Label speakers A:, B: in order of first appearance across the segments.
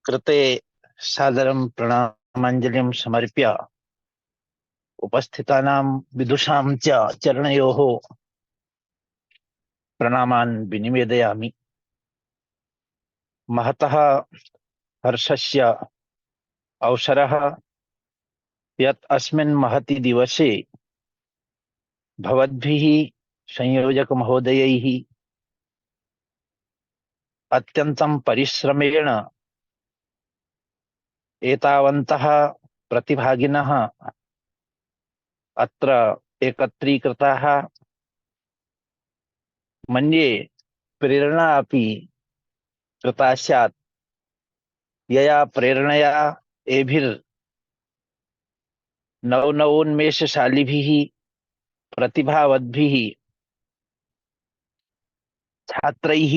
A: कृते सादरं प्रणामाञ्जलिं समर्प्य उपस्थितानां विदुषां च चरणयोः प्रणामान् विनिवेदयामि। महतः हर्षस्य अवसरः यत् अस्मिन् महति दिवसे भवद्भिः संयोजक महोदयैः अत्यन्तं परिश्रमेण एतावन्तः प्रतिभागिनः अत्र एकत्रीकृताः। मन्ये प्रेरणा अपि कृता स्यात्, यया प्रेरणया एभिर्नवोन्मेषशालिभिः प्रतिभावद्भिः छात्रैः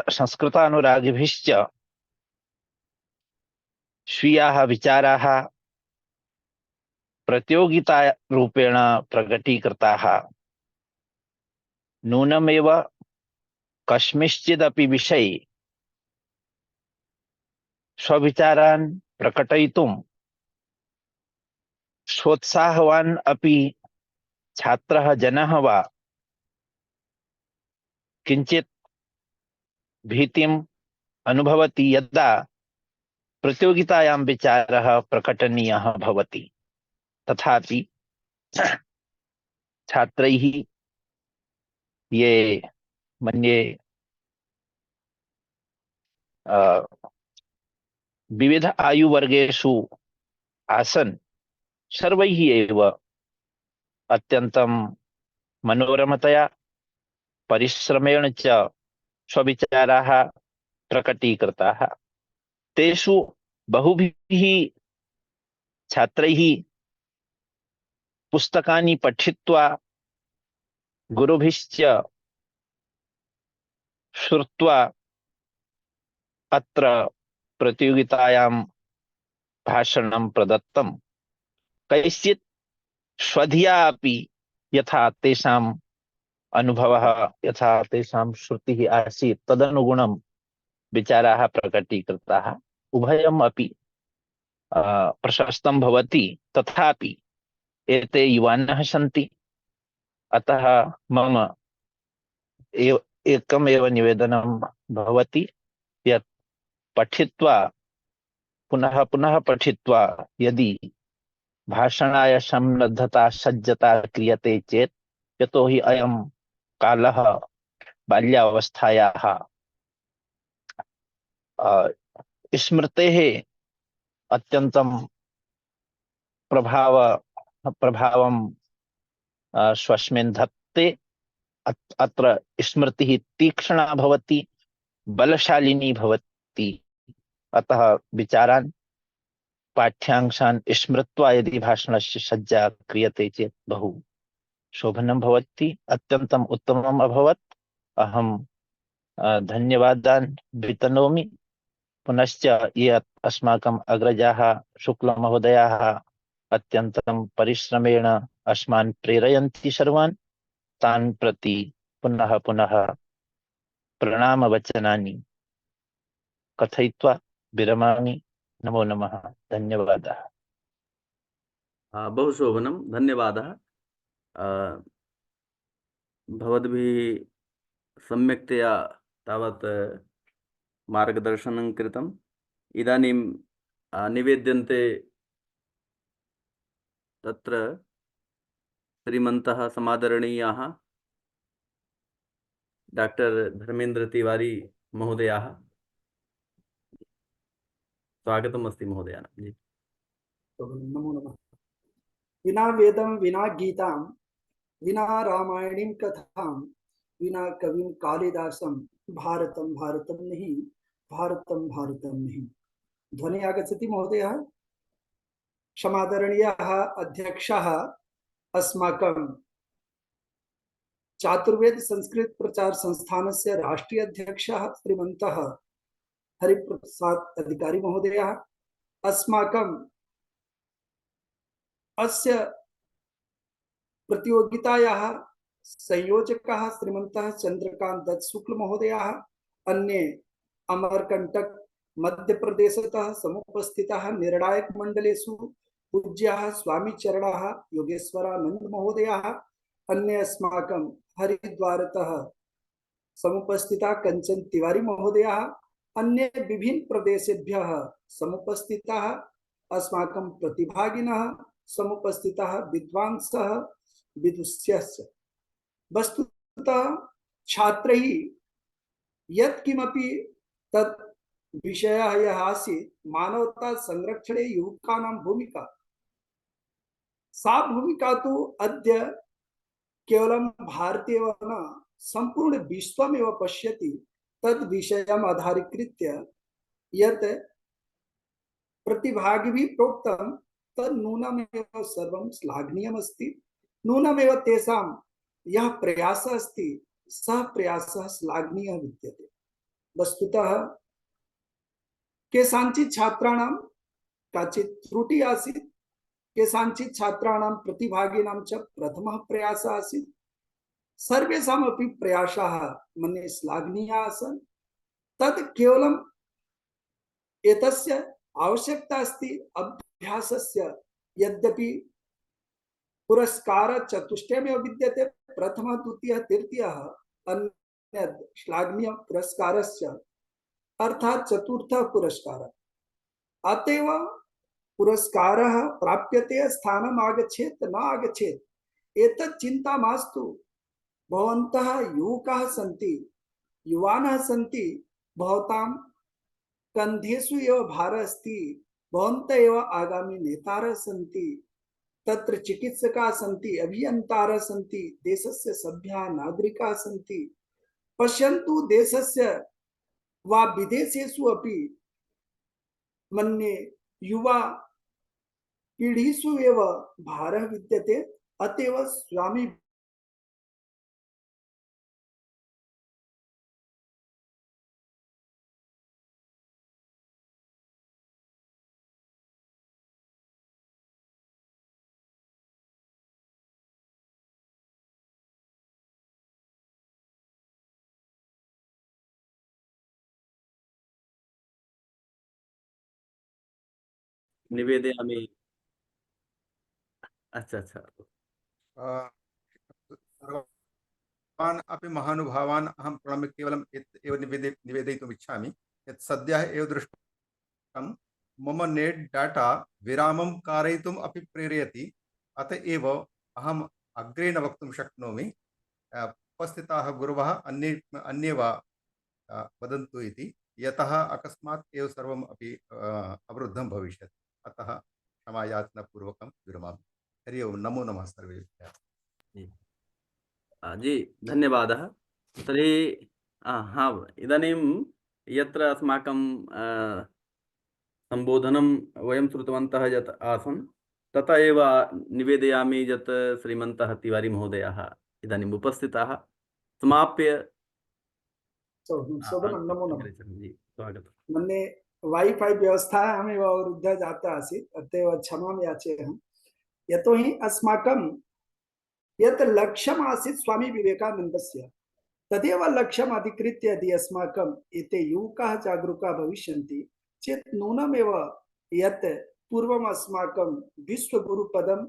A: संस्कृतानुरागिभिश्च स्वीयाः विचाराः प्रतियोगितारूपेण प्रकटीकृताः। नूनमेव कस्मिंश्चिदपि विषये स्वविचारान् प्रकटयितुं सोत्साहवान् अपि छात्रः जनः वा किञ्चित् भीतिम् अनुभवति यदा प्रतियोगितायां विचारः प्रकटनीयः भवति। तथापि छात्रैः ये मन्ये विविध आयुवर्गेषु आसन्, सर्वैः एव अत्यन्तं मनोरमतया परिश्रमेण च स्वविचाराः प्रकटीकृताः। तेषु बहुभिः छात्रैः पुस्तकानि पठित्वा गुरुभिश्च श्रुत्वा अत्र प्रतियोगितायां भाषणं प्रदत्तं। कैश्चित् स्वधिया अपि यथा तेषाम् अनुभवः, यथा तेषां श्रुतिः आसीत्, तदनुगुणं विचाराः प्रकटीकृताः। उभयम् अपि प्रशस्तं भवति। तथापि एते युवानः सन्ति, अतः मम एकमेव निवेदनं भवति यत् पठित्वा पुनः पुनः पठित्वा यदि भाषणाय सन्नद्धता सज्जता क्रियते चेत्, यतोहि अयं कालः बाल्यावस्थायाः स्मृतेः अत्यन्तं प्रभावं स्वस्मिन् धत्ते। अत्र स्मृतिः तीक्ष्णा भवति, बलशालिनी भवति। अतः विचारान् पाठ्यांशान् स्मृत्वा यदि भाषणस्य सज्जा क्रियते चेत् बहु शोभनं भवति, अत्यन्तम् उत्तमम् अभवत्। अहं धन्यवादान् वितनोमि। पुनश्च ये अस्माकम् अग्रजाः शुक्लमहोदयाः अत्यन्तं परिश्रमेण अस्मान् प्रेरयन्ति सर्वान्, तान् प्रति पुनः पुनः प्रणामवचनानि कथयित्वा विरमामि। नमो नमः। धन्यवादः।
B: बहु शोभनं, धन्यवादः। भवद्भिः सम्यक्तया तावत् मार्गदर्शनं कृतम्। इदानीं निवेद्यन्ते तत्र श्रीमन्तः समादरणीयाः डॉक्टर धर्मेन्द्र तिवारी महोदयाः। स्वागतम् अस्ति महोदयाः। जी
C: नमो नमः। विना वेदं विना गीतां विना रामायणीं कथां विना कविं कालिदासं भारतं भारतं नहीं, भारतं भारतं नहीं। ध्वनि आगच्छति महोदयः? समादरणीयः अध्यक्षः अस्माकं चातुर्वेद संस्कृत प्रचार संस्थानस्य राष्ट्रीय अध्यक्षः श्रीमन्तः हरिप्रसाद अधिकारी महोदयः, अस्माकं अस्य प्रतियोगितायाः संयोजकः श्रीमन्तः चंद्रकांत दत्त शुक्ल महोदयाः, अन्ये अमरकंटक मध्य प्रदेशतः समुपस्थितः निर्णायक मंडलेषु पूज्याः स्वामी चरणाः योगेश्वरानंद महोदयाः, अन्य अस्माकं हरिद्वारतः समुपस्थिता कंचन तिवारी महोदयाः, अन्य विभिन्न प्रदेशेभ्यः समुपस्थिताः अस्माकं प्रतिभागिनः, समुपस्थिताः विद्वांसः विदुष्यश्च। वस्तुतः छात्रैः यत्किमपि तत् विषयः यः आसीत् मानवता संरक्षणे युवकानां भूमिका, सा भूमिका तु अद्य केवलं भारते एव न संपूर्ण विश्वमेव पश्यति। तद् विषयम् आधारीकृत्य यत् प्रतिभागिभिः प्रोक्तं तत् नूनमेव सर्वं श्लाघनीयमस्ति। नूनमेव तेषां यः प्रयासः अस्ति सः प्रयासः श्लाघनीयः विद्यते। वस्तुतः केषाञ्चित् छात्राणां काचित् त्रुटिः आसीत्, केषाञ्चित् छात्राणां प्रतिभागिनां च प्रथमः प्रयासः आसीत्। सर्वेषामपि प्रयासाः मन्ये श्लाघनीयाः आसन्। तत् केवलम् एतस्य आवश्यकता अस्ति अभ्यासस्य। यद्यपि पुरस्कारः चतुष्टयमेव विद्यते, प्रथमः द्वितीयः तृतीयः, अन्यत् श्लाघनीय पुरस्कारस्य अर्थात् चतुर्थः पुरस्कारः। अतएव पुरस्कारः प्राप्यते, स्थानम् आगच्छेत् न आगच्छेत् एतत् चिन्ता मास्तु। भवन्तः युवकाः सन्ति, युवानः सन्ति, भवतां कन्धेषु एव भारः अस्ति। भवन्तः एव आगामी नेतारः सन्ति। तत्र चिकित्सकाः सन्ति, अभियन्तारः सन्ति, देशस्य सभ्याः नागरिकाः सन्ति। पश्यन्तु, देशस्य वा विदेशेषु अपि मन्ये युवा पीढ़ीषु एव भारः विद्यते। अतएव स्वामी
B: निवेदयामि। अच्छा अच्छा।
D: सर्वान् अपि महानुभावान् अहं प्रणम्य केवलम् एव निवेदयितुम् इच्छामि यत् सद्यः एव दृष्टं मम नेट् डाटा विरामं कारयितुम् अपि प्रेरयति। अत एव अहम् अग्रे न वक्तुं शक्नोमि। उपस्थिताः गुरवः अन्ये वा वदन्तु इति, यतः अकस्मात् एव सर्वम् अपि अवरुद्धं भविष्यति। अतः क्षमायाचनापूर्वकं विरमामि। हरि ओम्, नमो नमः सर्वेभ्यः।
B: जी धन्यवादः। तर्हि हाँ, इदानीं यत्र अस्माकं सम्बोधनं वयं श्रुतवन्तः यत् आसन् तथा एव निवेदयामि यत् श्रीमन्तः तिवारी महोदयाः इदानीम् उपस्थिताः। समाप्य
C: नमो नमः।
B: जी स्वागतम्।
C: मन्ये वाईफाई व्यवस्थायामेव अवरुद्धः जाता आसीत्, अतएव क्षमां याचेऽहं। यतोहि अस्माकं यत् लक्ष्यम् आसीत् स्वामी विवेकानन्दस्य, तदेव लक्ष्यम् अधिकृत्य यदि अस्माकं एते युवकाः जागरूकाः भविष्यन्ति चेत् नूनमेव यत् पूर्वम् अस्माकं विश्वगुरुपदं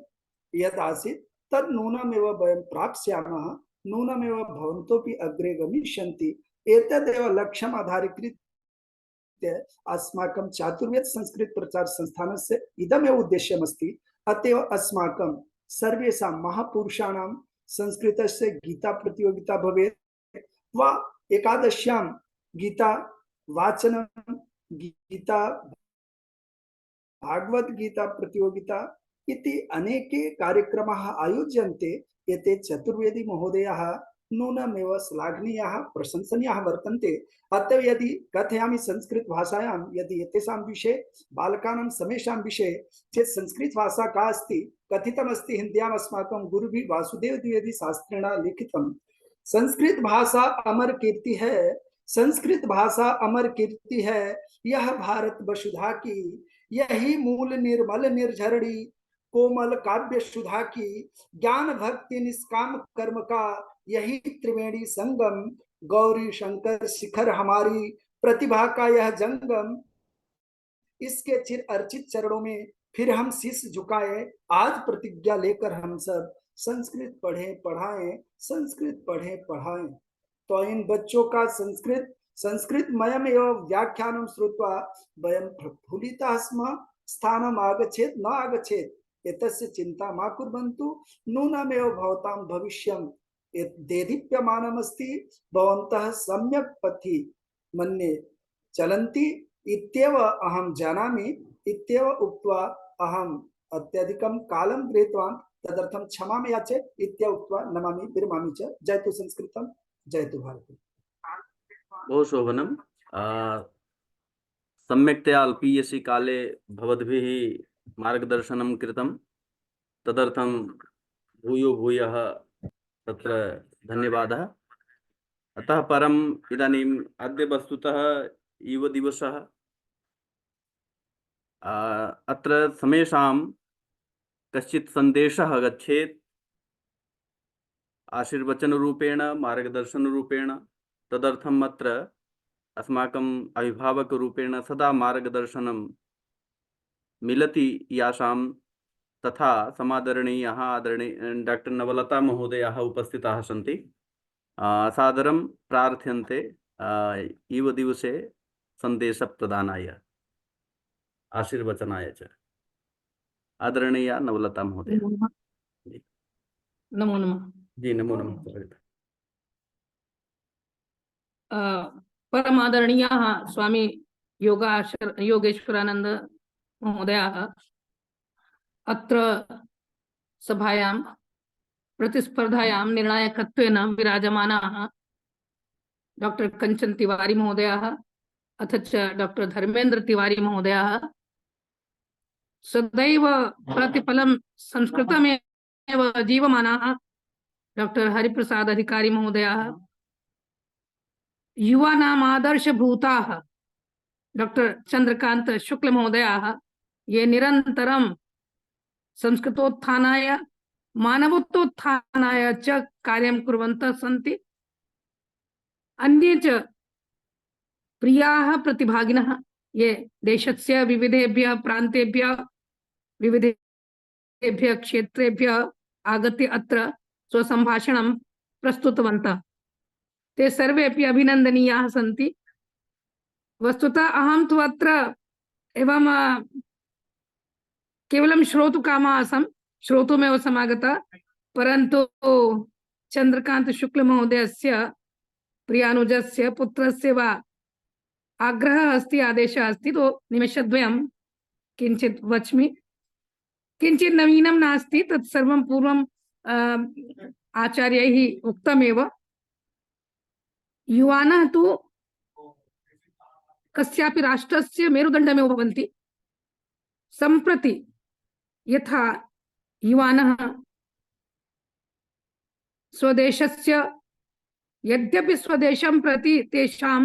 C: यत् आसीत् तत् नूनमेव वयं प्राप्स्यामः। नूनमेव भवन्तोऽपि अग्रे गमिष्यन्ति। एतदेव लक्ष्यम् आधारीकृत्य अस्माकं चातुर्वेद संस्कृत प्रचार संस्थानस्य इदमेव उद्देश्यमस्ति। अतएव अस्माकं सर्वेषां महापुरुषाणां संस्कृतस्य गीता प्रतियोगिता भवेत् वा एकादश्यां गीता वाचनं, गीता भागवत गीता प्रतियोगिता इति अनेके कार्यक्रमाः आयोज्यन्ते। एते चतुर्वेदी महोदयाः नूनमेव श्लाघनीयाः, प्रशंसनीयाः वर्तन्ते। अतः यदि कथयामि संस्कृत भाषायां यदि एतेषां विषये बालकानां समेषां विषये चेत् संस्कृत भाषा का अस्ति, कथितमस्ति हिन्द्याम् अस्माकं गुरुभिः वासुदेव द्विवेदी शास्त्रिणा लिखितं, संस्कृत भाषा अमर कीर्ति है, संस्कृत भाषा अमर कीर्ति है, यह भारत वसुधा की, यही मूल निर्मल निर्झरणी कोमल काव्य सुधा की, ज्ञान भक्ति निष्काम कर्म का यही त्रिवेणी संगम, गौरी शंकर शिखर हमारी प्रतिभा का यह जंगम, इसके चिर अर्चित चरणों में फिर हम शीश झुकाए। आज प्रतिज्ञा लेकर हम सब संस्कृत पढ़े पढ़ाएं, संस्कृत पढ़े पढ़ाएं। तो इन बच्चों का संस्कृतमयम् एव व्याख्यानं श्रुत्वा वयं प्रफुल्लिताः स्म। स्थानम् आगच्छेत् न आगच्छेत् एतस्य चिन्ता मा कुर्वन्तु, नूनमेव भवतां भविष्यं देदीप्यमानमस्ति। भवन्तः सम्यक् पथि मन्ये चलन्ति इत्येव अहं जानामि। इत्येव उक्त्वा अहम् अत्यधिकं कालं गृहीतवान्, तदर्थं क्षमां याचे। इत्येव उक्त्वा नमामि विरमामि च। जयतु संस्कृतं, जयतु भारतम्।
B: बहु शोभनम्। सम्यक्तया अल्पीयसि काले भवद्भिः मार्गदर्शनं कृतं, तदर्थं भूयो भूयः तत्र धन्यवादः। अतः परम् इदानीम् अद्य वस्तुतः युवदिवसः। अत्र समेषां कश्चित् सन्देशः गच्छेत् आशीर्वचनरूपेण, मार्गदर्शनरूपेण। तदर्थम् अत्र अस्माकम् अभिभावकरूपेण सदा मार्गदर्शनं मिलति यासां, तथा समादरणीयाः आदरणीय डॉक्टर नवलता महोदयाः उपस्थिताः सन्ति। सादरं प्रार्थ्यन्ते युवदिवसे सन्देशप्रदानाय, आशीर्वचनाय च। आदरणीया नवलता महोदय।
E: नमो नमः।
B: जी नमो नमः।
E: परमादरणीयाः स्वामी योगेश्वरानंद महोदयाः अत्र सभायां प्रतिस्पर्धायां निर्णायकत्वेन विराजमानाः डॉक्टर कंचन तिवारी महोदयाः अथ च डॉक्टर धर्मेंद्र तिवारी महोदयाः सदैव प्रतिफलं संस्कृतमेव जीवमानाः डॉक्टर हरिप्रसाद अधिकारी महोदयाः, युवानाम् आदर्शभूताः डॉक्टर चंद्रकांत शुक्ल महोदयाः, ये निरन्तरं संस्कृतोत्थानाय मानवतोत्थानाय च कार्यं कुर्वन्तः सन्ति। अन्ये च प्रियाः प्रतिभागिनः ये देशस्य विविधेभ्यः प्रान्तेभ्यः विविधेभ्यः क्षेत्रेभ्यः आगत्य अत्र स्वसम्भाषणं प्रस्तुतवन्तः, ते सर्वेपि अभिनन्दनीयाः सन्ति। वस्तुतः अहं तु अत्र एवं केवलं श्रोतुकामा आसम्, श्रोतुमेव समागता, परन्तु चंद्रकांत शुक्ल महोदयस्य प्रियानुजस्य पुत्रस्य वा आग्रहः अस्ति, आदेशः अस्ति, तो निमेषद्वयं किञ्चित् वच्मि। किञ्चित् नवीनं नास्ति, तत् सर्वं पूर्वं आचार्यैः उक्तमेव। युवानः तु कस्यापि राष्ट्रस्य मेरुदण्डमेव भवन्ति। सम्प्रति यथा युवानः स्वदेशस्य, यद्यपि स्वदेशं प्रति तेषां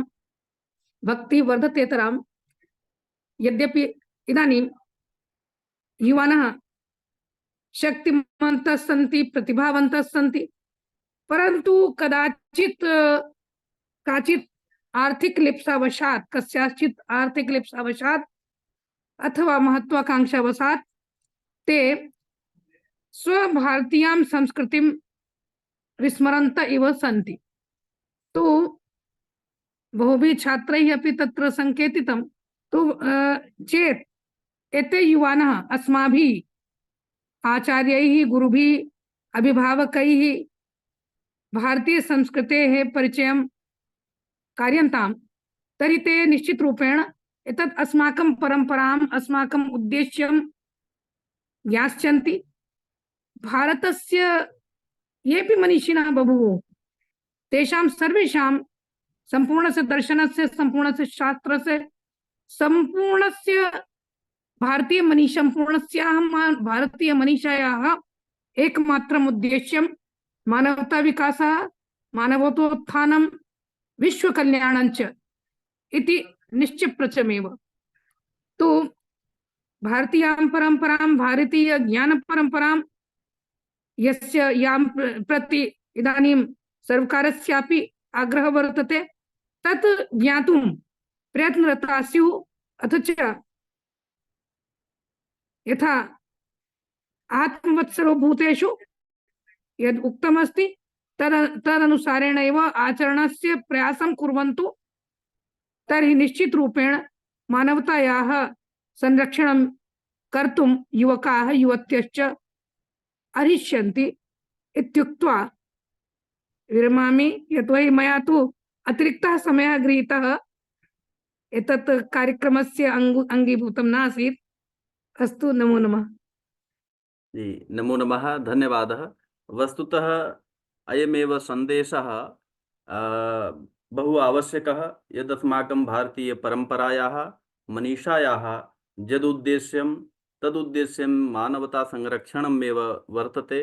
E: भक्ति वर्धतेतरां, यद्यपि इदानीं युवानः शक्तिमन्तः सन्ति, प्रतिभावन्तः सन्ति, परन्तु कदाचित् काचित् आर्थिक लिप्सावशात्, कस्याचित् आर्थिक लिप्सावशात् अथवा महत्वाकांक्षावशात् ते स्वभारतीयां संस्कृतिं विस्मरन्तः इव सन्ति। तो बहुभिः छात्रैः अपि तत्र संकेतितं, तो चेत् एते युवानः अस्माभिः आचार्यैः, गुरुभिः, अभिभावकैः भारतीय संस्कृतेः परिचयं कार्यन्तां, तर्हि ते निश्चितरूपेण एतत् अस्माकं परम्पराम्, अस्माकम् उद्देश्यं ज्ञास्यन्ति। भारतस्य येऽपि मनीषिणः बभूवुः, तेषां सर्वेषां सम्पूर्णस्य दर्शनस्य, सम्पूर्णस्य शास्त्रस्य, सम्पूर्णस्य भारतीय मनीषायाः एकमात्रम् उद्देश्यं मानवता विकासः, मानवतोत्थानं, विश्वकल्याणं च इति निश्चितप्रचमेव। तो भारतीयां परम्परां, भारतीय ज्ञान परम्परां यस्य यां प्रति इदानीं सर्वकारस्यापि आग्रहः वर्तते, तत् ज्ञातुं प्रयत्नरता स्युः अथ च यथा आत्मवत्सरो भूतेषु यद् उक्तमस्ति तदनुसारेण एव आचरणस्य प्रयासं कुर्वन्तु, तर्हि निश्चितरूपेण मानवतायाः संरक्षणं कर्तुं युवकाः युवत्यश्च अर्हिष्यन्ति इत्युक्त्वा विरमामि। यतोहि मया तु अतिरिक्तः समयः गृहीतः, एतत् कार्यक्रमस्य अङ्गीभूतं नासीत्। अस्तु, नमो नमः।
B: जी, नमो नमः, धन्यवादः। वस्तुतः अयमेव सन्देशः बहु आवश्यकः, यदस्माकं भारतीयपरम्परायाः मनीषायाः यदुद्देश्यं तदुद्देश्यं मानवतासंरक्षणमेव वर्तते।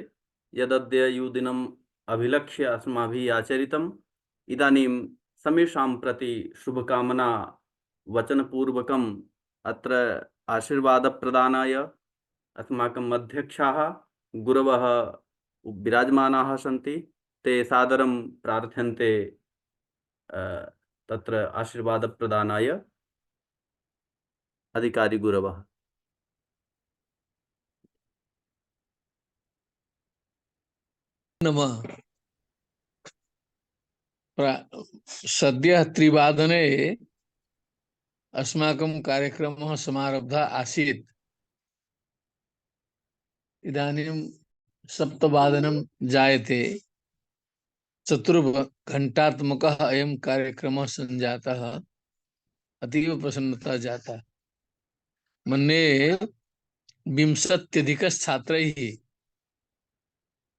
B: यदद्य युदिनम् अभिलक्ष्य अस्माभिः आचरितम्, इदानीं समेषां प्रति शुभकामना वचनपूर्वकम् अत्र आशीर्वादप्रदानाय अस्माकम् अध्यक्षाः गुरवः विराजमानाः सन्ति। ते सादरं प्रार्थ्यन्ते तत्र आशीर्वादप्रदानाय अधिकारी गुरवः।
F: नमः। सद्यः 3:00 अस्माकं कार्यक्रमः समारब्धः आसीत्। इदानीं 7:00 जायते। 4 घण्टात्मकः अयं कार्यक्रमः सञ्जातः। अतीव प्रसन्नता जाता। मन्ये 20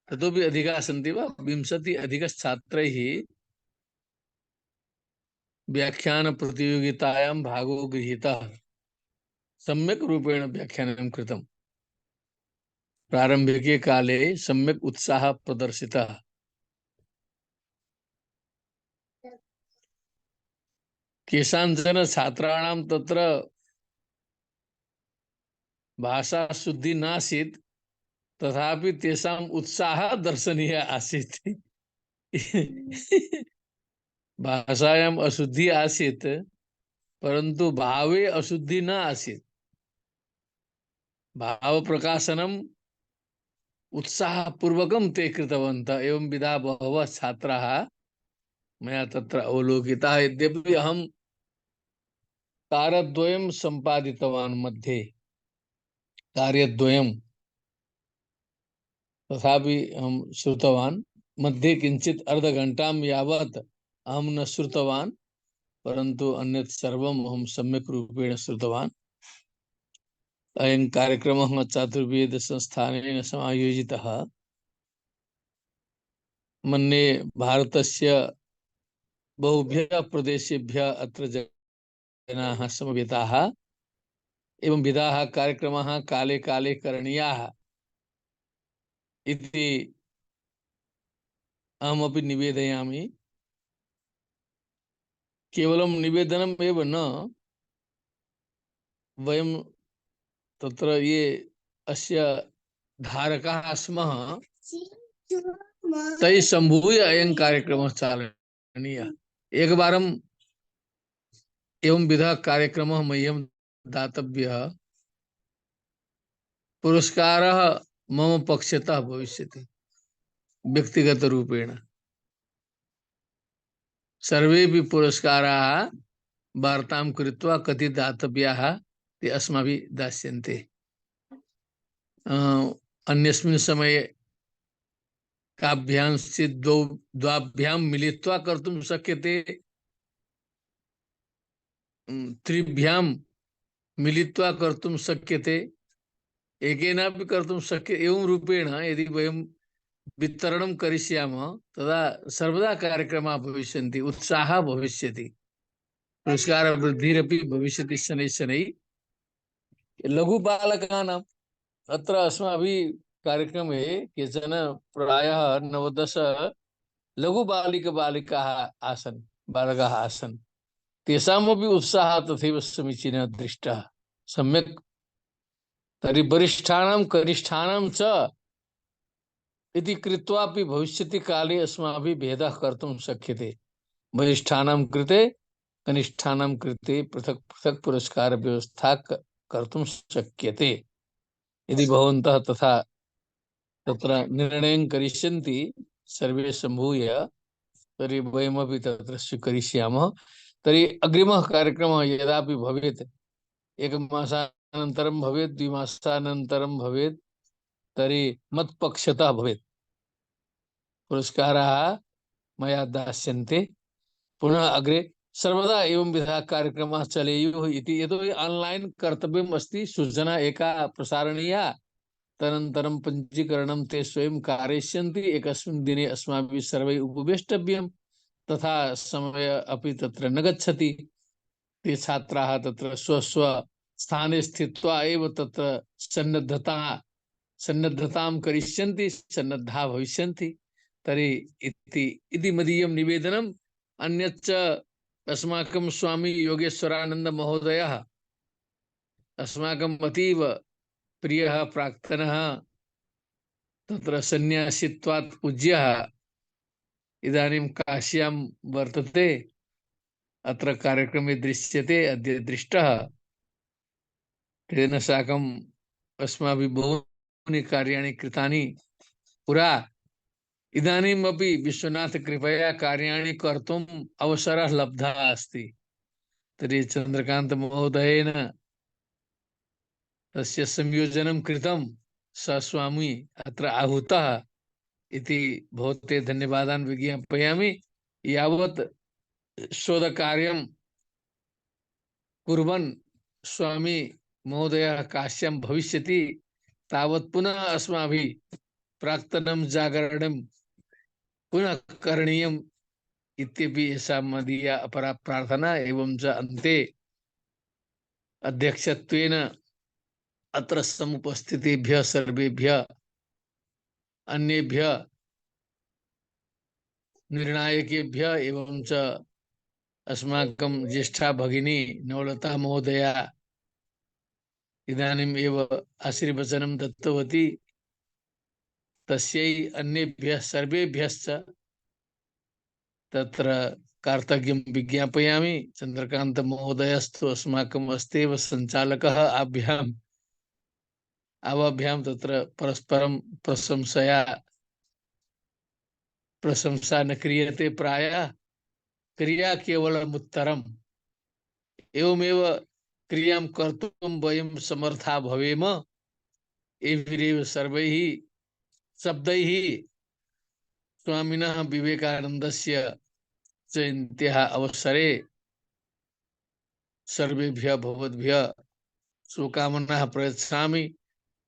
F: ततोपि अधिकाः सन्ति वा? 20 व्याख्यानप्रतियोगितायां भागो गृहीतः। सम्यक् रूपेण व्याख्यानं कृतम्। प्रारम्भिके काले सम्यक् उत्साहः प्रदर्शितः। केषाञ्चन छात्राणां तत्र भाषाशुद्धिः नासीत्, तथापि तेषाम् उत्साहः दर्शनीयः आसीत्। भाषायाम् अशुद्धिः आसीत्, परन्तु भावे अशुद्धिः न आसीत्। भावप्रकाशनम् उत्साहपूर्वकं ते कृतवन्तः। एवं विधा बहवः छात्राः मया तत्र अवलोकिताः। यद्यपि अहं कार्यद्वयं सम्पादितवान्, मध्ये कार्यद्वयं, तथापि अहं श्रुतवान्। मध्ये किञ्चित् अर्धघण्टां यावत् अहं न श्रुतवान्, परन्तु अन्यत् सर्वम् अहं सम्यक् रूपेण श्रुतवान्। अयं कार्यक्रमः चातुर्वेदसंस्थानेन समायोजितः। मन्ये भारतस्य बहुभ्यः प्रदेशेभ्यः अत्र जनाः समवेताः। एवं विधाः कार्यक्रमाः काले काले करणीयाः इति अहमपि निवेदयामि। केवलं निवेदनम् एव न, वयं तत्र ये अस्य धारकाः स्मः, तैः सम्भूय अयं कार्यक्रमः चालनीयः। एकवारम् एवं विधा कार्यक्रमः मह्यं दातव्यः। पुरस्कारः मम पक्षतः भविष्यति व्यक्तिगतरूपेण। सर्वेपि पुरस्काराः वार्तां कृत्वा कति दातव्याः ते अस्माभिः दास्यन्ते। अन्यस्मिन् समये काभ्यांश्चित् द्वाभ्यां मिलित्वा कर्तुं शक्यते, त्रिभ्यां मिलित्वा कर्तुं शक्यते, एकेनापि कर्तुं शक्यते। एवं रूपेण यदि वयं वितरणं करिष्यामः तदा सर्वदा कार्यक्रमाः भविष्यन्ति, उत्साहः भविष्यति, पुरस्कारवृद्धिरपि भविष्यति शनैः शनैः। लघुबालकानाम् अत्र अस्माभिः कार्यक्रमे केचन प्रायः 9-10 लघुबालिकाः आसन्, बालकाः आसन्। तेषामपि उत्साहः तथैव समीचीनः दृष्टः, सम्यक्। तर्हि वरिष्ठानां कनिष्ठानां च इति कृत्वापि भविष्यति काले अस्माभिः भेदः कर्तुं शक्यते। वरिष्ठानां कृते कनिष्ठानां कृते पृथक् पृथक् पुरस्कार व्यवस्था कर्तुं शक्यते। यदि भवन्तः तथा तत्र निर्णयं करिष्यन्ति सर्वे सम्भूय तर्हि वयमपि तत्र स्वीकरिष्यामः। तर्हि अग्रिमः कार्यक्रमः यदापि भवेत्, एकमासानन्तरं भवेत्, द्विमासानन्तरं भवेत्, तर्हि मत्पक्षतः भवेत्, पुरस्काराः मया दास्यन्ते। पुनः अग्रे सर्वदा एवं विधा कार्यक्रमाः चलेयुः इति, यतोहि ऑनलाइन कर्तव्यम् अस्ति, सूचना एका प्रसारणीया, तदनन्तरं पञ्जीकरणं ते स्वयं कारयिष्यन्ति। एकस्मिन् दिने अस्माभिः सर्वैः उपवेष्टव्यं, तथा समय अपि तत्र न गच्छति। ते छात्राः तत्र स्वस्व स्थाने स्थित्वा एव तत्र सन्नद्धतां करिष्यन्ति, सन्नद्धाः भविष्यन्ति। तर्हि इति मदीयं निवेदनम्। अन्यच्च अस्माकं स्वामी योगेश्वरानंद महोदयः अस्माकम् अतीव प्रियः प्राक्तनः, तत्र सन्यासित्वात् पूज्यः, इदानीं काश्यां वर्तते, अत्र कार्यक्रमे दृश्यते, अद्य दृष्टः। तेन साकम् अस्माभिः बहूनि कार्याणि कृतानि पुरा। इदानीमपि विश्वनाथ कृपया कार्याणि कर्तुम् अवसरः लब्धः अस्ति। तर्हि चन्द्रकान्त महोदयेन तस्य संयोजनं कृतं, स स्वामी अत्र आहूतः इति भवते धन्यवादान् विज्ञापयामि। यावत् शोधकार्यं कुर्वन् स्वामी महोदयः काश्यां भविष्यति, तावत् पुनः अस्माभिः प्राक्तनं जागरणं पुनः करणीयम् इत्यपि एषा मदीया अपरा प्रार्थना। एवं च अन्ते अध्यक्षत्वेन अत्र समुपस्थितेभ्यः सर्वेभ्यः अन्येभ्यः निर्णायकेभ्यः एवं च अस्माकं ज्येष्ठा भगिनी नवलता महोदया इदानीम् एव आशीर्वचनं दत्तवती, तस्यै अन्येभ्यः सर्वेभ्यश्च तत्र कार्तज्ञं विज्ञापयामि। चन्द्रकान्त महोदयस्तु अस्माकम् अस्त्येव सञ्चालकः। आवाभ्यां तत्र परस्परं प्रशंसा न क्रियते, प्रायः क्रिया केवलम् उत्तरम्। एवमेव क्रियां कर्तुं वयं समर्था भवेम। एभिरेव सर्वैः शब्दैः स्वामिनः विवेकानन्दस्य जयन्त्याः अवसरे सर्वेभ्यः भवद्भ्यः शुभकामनाः प्रयच्छामि।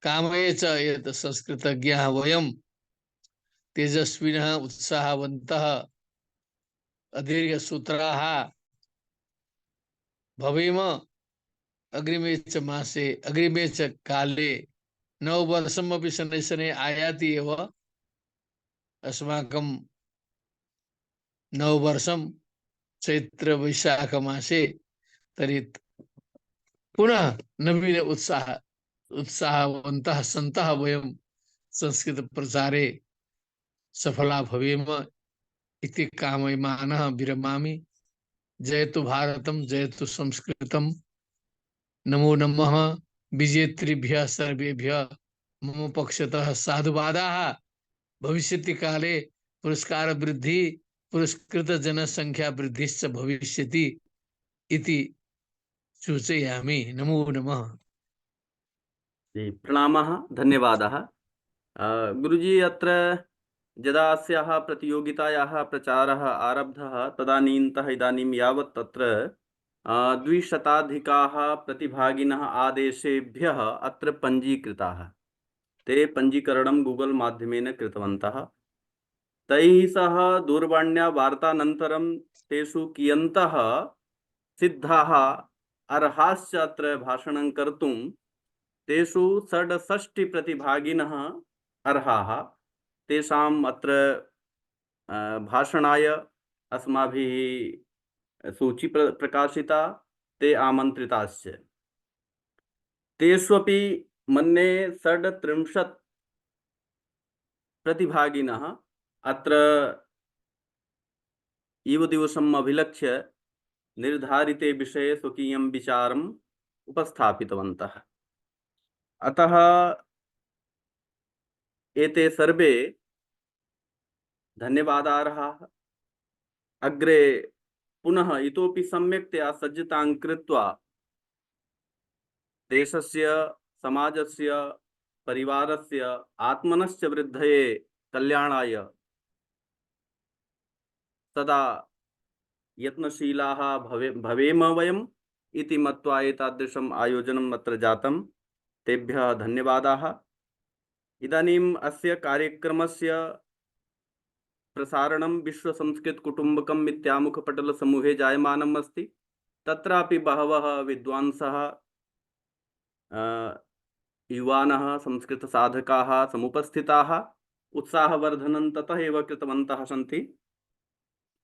F: कामये च यत् संस्कृतज्ञाः वयं तेजस्विनः उत्साहवन्तः अदीर्घसूत्राः भवेम। अग्रिमे च मासे, अग्रिमे च काले, नववर्षमपि शनैः शनैः आयाति एव। अस्माकं नववर्षं चैत्र वैशाख मासे, तर्हि पुनः नवीन उत्साहवन्तः सन्तः वयं संस्कृत प्रचारे सफला भवेम इति कामयमानः विरमामि। जयतु भारतं, जयतु संस्कृतं। नमो नमः। विजेतृभ्यः सर्वेभ्यः मम पक्षतः साधुवादाः। भविष्यति काले पुरस्कार वृद्धि, पुरस्कृत जनसंख्या वृद्धिश्च भविष्यति इति सूचयामि। नमो नमः।
B: जी, प्रणामः, धन्यवादः। गुरुजी, अत्र यदा अस्याः प्रतियोगितायाः प्रचारः आरब्धः तदानीन्तः इदानीं यावत् तत्र 200 प्रतिभागिनः आदेशेभ्यः अत्र पञ्जीकृताः। ते पञ्जीकरणं गूगल माध्यमेन कृतवन्तः। तैः सह दूरवाण्या वार्तानन्तरं तेषु कियन्तः सिद्धाः अर्हाश्च अत्र भाषणं कर्तुं, तेषु 66 प्रतिभागिनः अर्हाः। तेषाम् अत्र भाषणाय अस्माभिः सूची प्रकाशिता, ते आमन्त्रिताश्च। तेष्वपि मन्ये 36 प्रतिभागिनः अत्र युवदिवसम् अभिलक्ष्य निर्धारिते विषये स्वकीयं विचारम् उपस्थापितवन्तः। अतः एते सर्वे धन्यवादार्हाः। अग्रे पुनः इतोपि सम्यक्तया सज्जतां कृत्वा देशस्य, समाजस्य, परिवारस्य, आत्मनश्च वृद्धये कल्याणाय सदा यत्नशीलाः भवेम वयम् इति मत्वा एतादृशम् आयोजनम् अत्र जातं। तेभ्यः धन्यवादाः। इदानीम् अस्य कार्यक्रमस्य प्रसारणं विश्वसंस्कृतकुटुम्बकम् इत्यामुखपटलसमूहे जायमानम् अस्ति। तत्रापि बहवः विद्वांसः, युवानः, संस्कृतसाधकाः समुपस्थिताः उत्साहवर्धनं ततः एव कृतवन्तः सन्ति,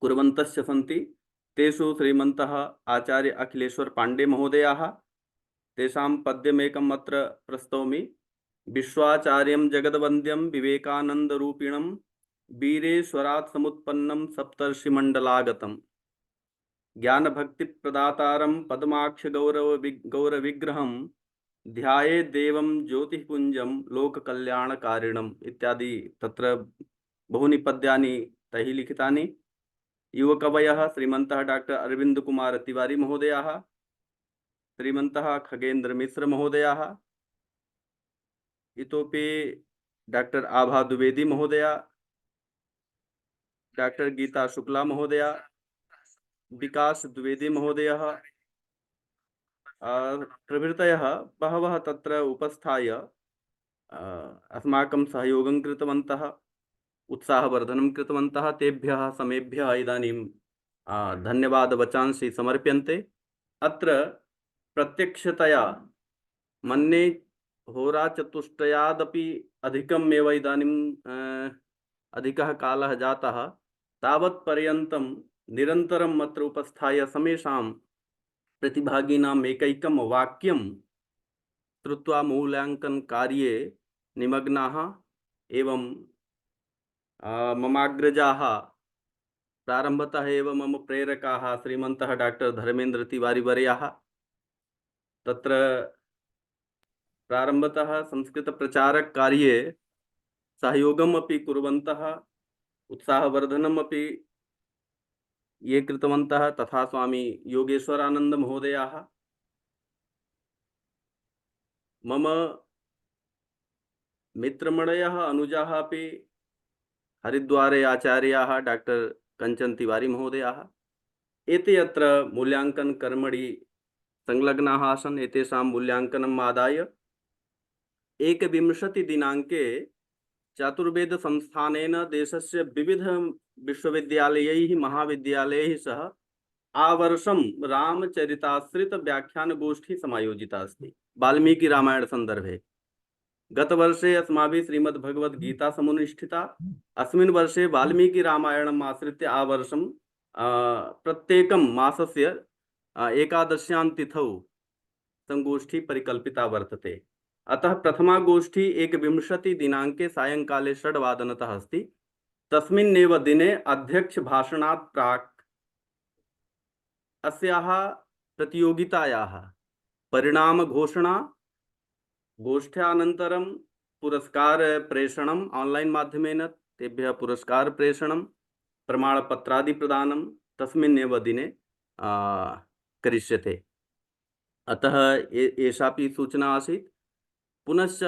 B: कुर्वन्तश्च सन्ति। तेषु श्रीमन्तः आचार्य अखिलेश्वर पाण्डे महोदयाः। तेषां पद्यमेकम् अत्र प्रस्तौमि। विश्वाचार्यं जगद्वन्द्यं विवेकानन्दरूपिणं वीरेश्वरात् समुत्पन्नं सप्तर्षिमण्डलागतं ज्ञानभक्तिप्रदातारं पद्माक्षगौरविग्रहं ध्यायेद्देवं ज्योतिःपुञ्जं लोककल्याणकारिणम् इत्यादि तत्र बहूनि पद्यानि तैः लिखितानि। युवकवयः श्रीमन्तः डॉक्टर अरविंद कुमार तिवारी महोदयाः, श्रीमन्तः खगेन्द्र मिश्र महोदयाः, इतोपि डॉक्टर आभा द्विवेदी महोदया, डॉक्टर गीता शुक्ला महोदया, विकास द्विवेदी महोदयः प्रभृतयः बहवः तत्र उपस्थाय अस्माकं सहयोगं कृतवन्तः, उत्साहवर्धनं कृतवन्तः। तेभ्यः समेभ्यः इदानीं धन्यवादवचांसि समर्प्यन्ते। अत्र प्रत्यक्षतया मन्ये होराचतुष्टयादपि अधिकमेव इदानीं अधिकः कालः जातः। तावत्पर्यन्तं निरन्तरम् अत्र उपस्थाय समेषां प्रतिभागिनाम् एकैकं वाक्यं श्रुत्वा मूल्याङ्कनकार्ये निमग्नाः एवं ममाग्रजाः, प्रारम्भतः एव मम प्रेरकाः श्रीमन्तः डॉक्टर धर्मेन्द्र तिवारी वर्याः तत्र प्रारम्भतः संस्कृतप्रचारकार्ये सहयोगम् अपि कुर्वन्तः, उत्साहवर्धनम् अपि ये कृतवन्तः, तथा स्वामी योगेश्वरानंद महोदयाः। मम मित्रमणयः, अनुजाः अपि हरिद्वारे आचार्याः डॉक्टर कंचन तिवारी महोदयाः। एते अत्र मूल्याङ्कन कर्मणि संलग्नाः आसन्। एतेषां मूल्याङ्कनम् आदाय 21 दिनाङ्के चतुर्वेद संस्थानेन देशस्य विविध विश्वविद्यालयैः महाविद्यालयैः सह आवर्षं रामचरिताश्रित व्याख्यानगोष्ठी समायोजिता अस्ति वाल्मीकि रामायण संदर्भे। गतवर्षे अस्माभिः श्रीमद्भगवद्गीता समुनिष्ठिता। अस्मिन् वर्षे वाल्मीकि रामायणम् आश्रित्य आवर्षं प्रत्येकं मासस्य एकादश्यां तिथौ संगोष्ठी परिकल्पिता वर्तते। अतः प्रथमा गोष्ठी 21 दिनाङ्के सायंकाले 6 वादनतः अस्ति। तस्मिन्नेव दिने अध्यक्ष भाषणात् प्राक् अस्याः प्रतियोगितायाः परिणाम घोषणा, गोष्ठ्यानन्तरं पुरस्कार प्रेषणम् ऑनलाइन माध्यमेन, तेभ्यः पुरस्कार प्रेषणं, प्रमाणपत्रादि प्रदानं तस्मिन्नेव दिने करिष्यते। अतः एषापि सूचना आसीत्। पुनश्च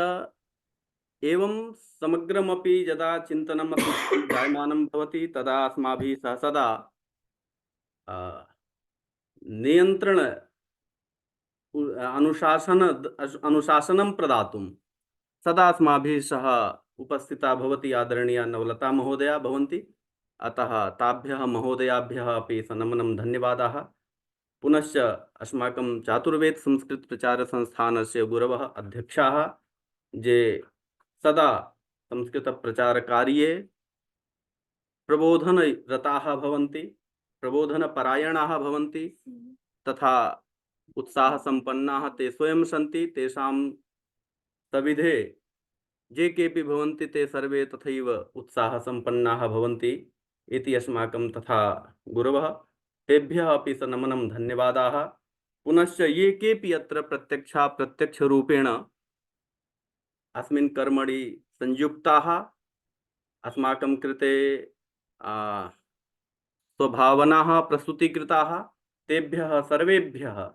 B: एवं समग्रमपि यदा चिन्तनम् जायमानं भवति तदा अस्माभिः सह सदा नियन्त्रण अनुशासनं प्रदातुं सदा अस्माभिः सह उपस्थिता भवति आदरणीया नवलता महोदया भवन्ति। अतः ताभ्यः महोदयाभ्यः अपि सनमनं धन्यवादाः। पुनश्च अस्माकं चातुर्वेद संस्कृत प्रचार संस्थानस्य गुरवः अध्यक्षाः जे सदा संस्कृत प्रचार कार्ये प्रबोधनरताः भवन्ति, प्रबोधनपरायणाः भवन्ति, तथा उत्साहसम्पन्नाः ते स्वयं सन्ति। तेषां सविधे जे केपि भवन्ति ते सर्वे तथैव उत्साहसम्पन्नाः भवन्ति इति अस्माकं तथा गुरवः। तेभ्यः अपि सनमनं धन्यवादाः। पुनश्च ये केऽपि अत्र प्रत्यक्षरूपेण अस्मिन् कर्मणि संयुक्ताः, अस्माकं कृते स्वभावनाः प्रस्तुतीकृताः, तेभ्यः सर्वेभ्यः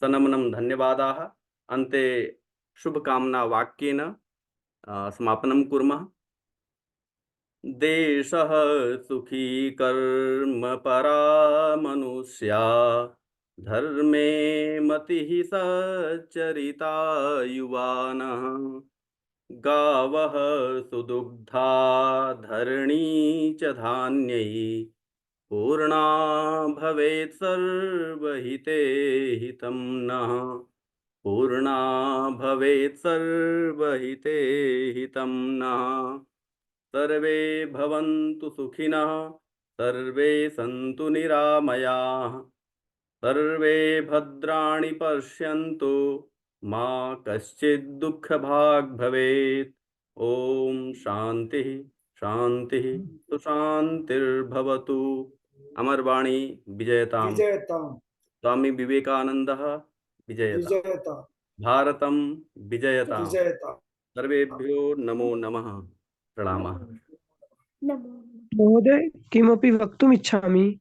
B: सनमनं धन्यवादाः। अन्ते शुभकामना वाक्येन समापनं कुर्मः। देशः सुखी कर्म परा मनुष्या, धर्मे मतिः सच्चरिता युवानः। गावः सुदुग्धा धरणी च धान्यैः, पूर्णा भवेत् सर्वहिते हितं नः। पूर्णा भवेत् सर्वहिते हितं नः। सर्वे भवन्तु सुखिनः, सर्वे सन्तु निरामयाः, सर्वे भद्राणि पश्यन्तु, मा कश्चित् दुःखभाग् भवेत्। ओम शांति शांति सुशांतिर्भवतु। अमरवाणी विजयताम्।
C: विजयताम्
B: स्वामी विवेकानन्दः विजयताम्।
C: विजयताम्
B: भारतं विजयताम्।
C: विजयताम्।
B: सर्वेभ्यो नमो नमः। प्रणामः।
G: महोदय किमपि वक्तुम् इच्छामि।